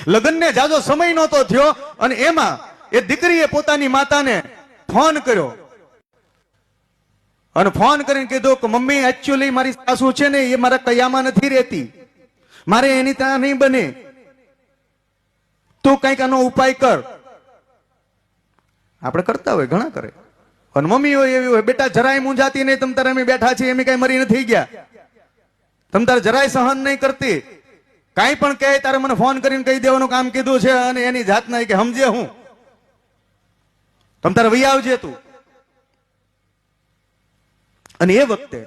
લગ્નને જાજો સમય નહોતો થયો અને એમાં એ દીકરીએ પોતાની માતાને ફોન કર્યો અને ફોન કરીને કીધું કે મમ્મી એકચ્યુઅલી મારી સાસુ છે ને એ મારા કયામાં નથી રહેતી, મારે એની ત્યાં નહીં બને, તું કઈક આનો ઉપાય કર. આપણે કરતા હોય, ઘણા કરે. અને મમ્મી હોય એવી હોય, બેટા જરાય મૂંઝાતી નહીં, તમ તારે અમે બેઠા છીએ, એમ કઈ મરી નથી ગયા, તમ તારે જરાય સહન નહીં કરતી, કાંઈ પણ કહે તારે મને ફોન કરીને કહી દેવાનું કામ કીધું છે. અને એની જાતના કે સમજે હું, તમ તારે વહી આવજે તું. અને એ વખતે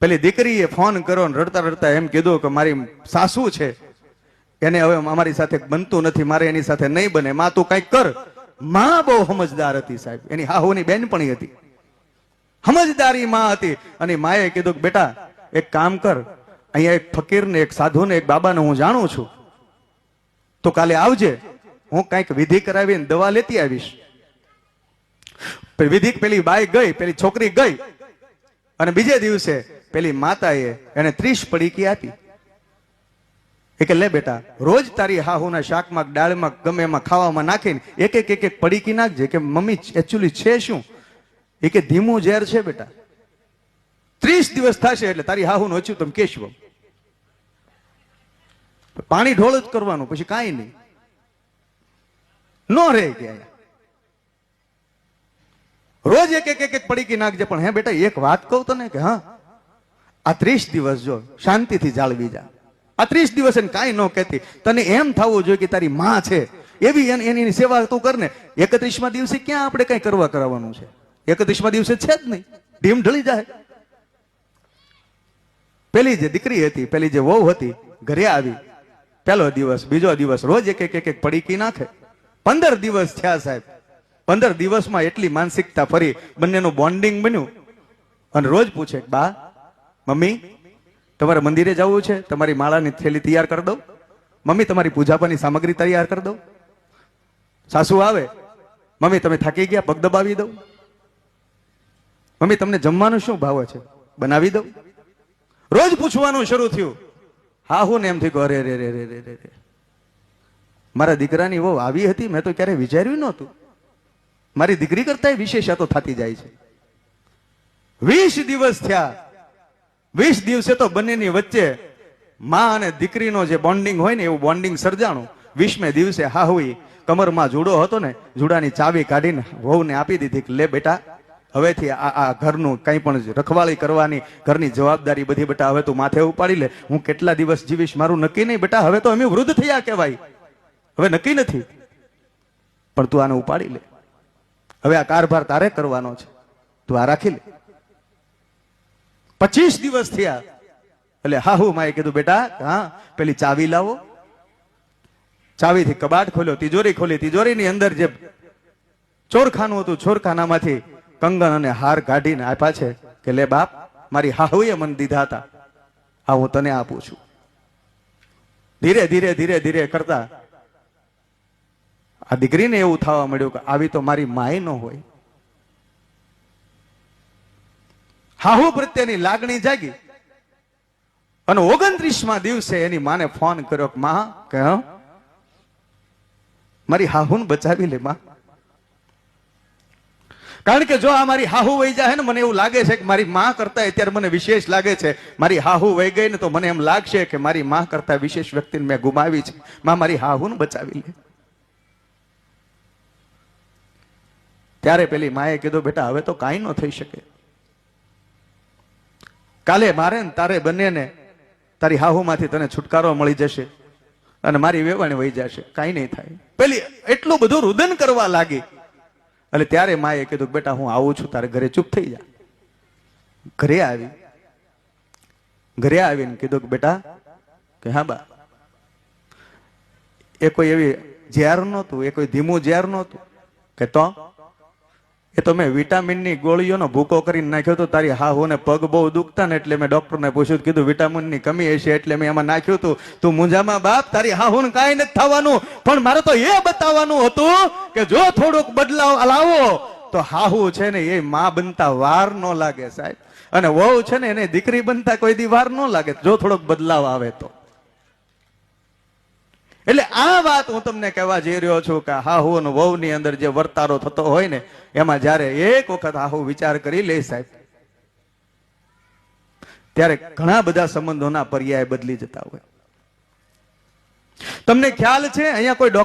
પેલી દીકરીએ ફોન કર્યો ને રડતા રડતા એમ કીધું કે મારી સાસુ છે એને હવે અમારી સાથે બનતું નથી, મારે એની સાથે નહીં બને, માં તું કઈક કર. માં બહુ સમજદાર હતી સાહેબ, એની હાહુની બેનપણી હતી, સમજદારી માં હતી. અને માએ કીધું કે બેટા એક કામ કર, અહીંયા એક ફકીરને, એક સાધુને, એક બાબાને હું જાણું છું, તો કાલે આવજે, હું કઈક વિધિ કરાવીને દવા લેતી આવીશ. વિધિ પેલી બાઈ ગઈ, પેલી છોકરી ગઈ અને બીજે દિવસે પેલી માતાએ એને 30 પડીકી આપી. એ કે લે બેટા, રોજ તારી હાહુના શાકમાં, દાળમાં, ગમે એમાં ખાવામાં નાખીને એક એક પડીકી નાખજે. કે મમ્મી એકચ્યુઅલી છે શું? એ કે ધીમું ઝેર છે બેટા, 30 દિવસ થશે એટલે તારી હાહુનું ઓછું તમે કેશવ, પાણી ઢોળ જ કરવાનું, પછી કાંઈ નહીં, નો રહે ગયા. રોજ એક પડીકી નાખજે. પણ હે બેટા એક વાત કહું તને કે હા, આ 30 દિવસ જો શાંતિથી જાળવી જા. આ 30 દિવસ એને કાંઈ ન કહેતી, તને એમ થવું જોઈએ કે તારી માં છે એવી એની સેવા તું કર ને. 31મા દિવસે ક્યાં આપણે કઈ કરવા કરાવવાનું છે? 31મા દિવસે છે જ નહીં, ઢીમ ઢળી જાય. પેલી જે દીકરી હતી, પેલી જે વહુ હતી, ઘરે આવી, પહેલો દિવસ, બીજો દિવસ રોજ એક પડીકી નાખે. 15 દિવસ થયા સાહેબ. 15 દિવસમાં એટલી માનસિકતા ફરી, બંનેનું બોન્ડિંગ બન્યું. અને રોજ પૂછે, બા મમ્મી તમારે મંદિરે જવું છે, તમારી માળાની થેલી તૈયાર કરી દઉં? મમ્મી તમારી પૂજાપાની સામગ્રી તૈયાર કરી દઉં? સાસુ આવે, મમ્મી તમે થાકી ગયા, પગ દબાવી દઉં? મમ્મી તમને જમવાનું શું ભાવે છે, બનાવી દઉં? રોજ પૂછવાનું શરૂ થયું. હા હું ને એમ થયું, અરે રે રે રે રે રે, મારા દીકરાની વહુ આવી હતી, મેં તો ક્યારે વિચાર્યું નહોતું. મારી દીકરી કરતા વિશેષ તો થતી જાય છે. 20 દિવસ થયા. 20 દિવસે તો બંનેની વચ્ચે માં અને દીકરીનો જે બોન્ડિંગ હોય ને એવું બોન્ડિંગ સર્જાણું. 20મે દિવસે હાહુઈ કમરમાં જુડો હતો ને, જુડાની ચાવી કાઢીને વહુને આપી દીધી કે લે બેટા, હવેથી આ ઘરનું કંઈ પણ રખવાળી કરવાની, ઘરની જવાબદારી બધી બેટા હવે તું માથે ઉપાડી લે. હું કેટલા દિવસ જીવીશ મારું નક્કી નહીં બેટા, હવે તો અમે વૃદ્ધ થયા કહેવાય, હવે નક્કી નથી, પણ તું આને ઉપાડી લે, હવે આ કારભાર તારે કરવાનો છે, તું આ રાખી લે. 25 દિવસ થયા એટલે હાહુ માએ કીધું બેટા હા પેલી ચાવી લાવો. ચાવીથી કબાટ ખોલ્યો, તિજોરી ખોલી, તિજોરીની અંદર જે ચોરખાનું હતું, ચોરખાનામાંથી કંગન અને હાર કાઢીને આપ્યા છે કે લે બાપ, મારી હાહુએ મને દીધા હતા, આ હું તને આપું છું. ધીરે ધીરે ધીરે ધીરે કરતા આ દીકરીને એવું થવા મળ્યું કે આવી તો મારી માય ન હોય. હાહુ પ્રત્યેની લાગણી જાગી અને 29મા દિવસે એની માને ફોન કર્યો કે માં કે મારી હાહુને બચાવી લે માં, કારણ કે જો આ મારી હાહુ વહી જાય ને, મને એવું લાગે છે કે મારી માં કરતા અત્યારે મને વિશેષ લાગે છે. મારી હાહુ વહી ગઈ ને તો મને એમ લાગશે કે મારી માં કરતા વિશેષ વ્યક્તિને મેં ગુમાવી છે. માં મારી હાહુને બચાવી લે. ત્યારે પેલી માએ કીધું બેટા હવે તો કાંઈ ન થઈ શકે, કાલે મારે ને તારે બંનેને તારી હાહુમાંથી તને છુટકારો મળી જશે અને મારી વેવાણી વહી જશે, કાંઈ નહીં થાય. પેલી એટલું બધું રુદન કરવા લાગી. એટલે ત્યારે માએ કીધું બેટા હું આવું છું, તારે ઘરે ચૂપ થઈ જા. ઘરે આવી, ઘરે આવીને કીધું કે બેટા કે હા બા, એ કોઈ એવી ઝેર નહોતું, એ કોઈ ધીમું ઝેર નહોતું કે તો એ તો મેં વિટામિનની ગોળીઓનો ભૂકો કરીને નાખ્યો તો તારી હાહુને પગ બહુ દુખતા ને એટલે મેં ડોક્ટરને પૂછ્યું, કીધું વિટામિનની કમી હશે એટલે મેં એમાં નાખ્યું હતું. તું મુંજામાં બાપ, તારી હાહુને કાંઈ નથી થવાનું, પણ મારે તો એ બતાવવાનું હતું કે જો થોડોક બદલાવ લાવો તો હાહુ છે ને એ માં બનતા વાર ન લાગે સાહેબ, અને વહુ છે ને એને દીકરી બનતા કોઈ દી વાર ન લાગે જો થોડોક બદલાવ આવે તો. એટલે આ વાત હું તમને કહેવા જઈ રહ્યો છું કે હાહુ અને વહુની અંદર જે વર્તારો થતો હોય ને, એમાં જ્યારે એક વખત હાહુ વિચાર કરી લે સાહેબ, ત્યારે ઘણા બધા સંબંધોના પર્યાય બદલી જતા હોય. તમને ખ્યાલ છે અહીંયા કોઈ ડોક્ટર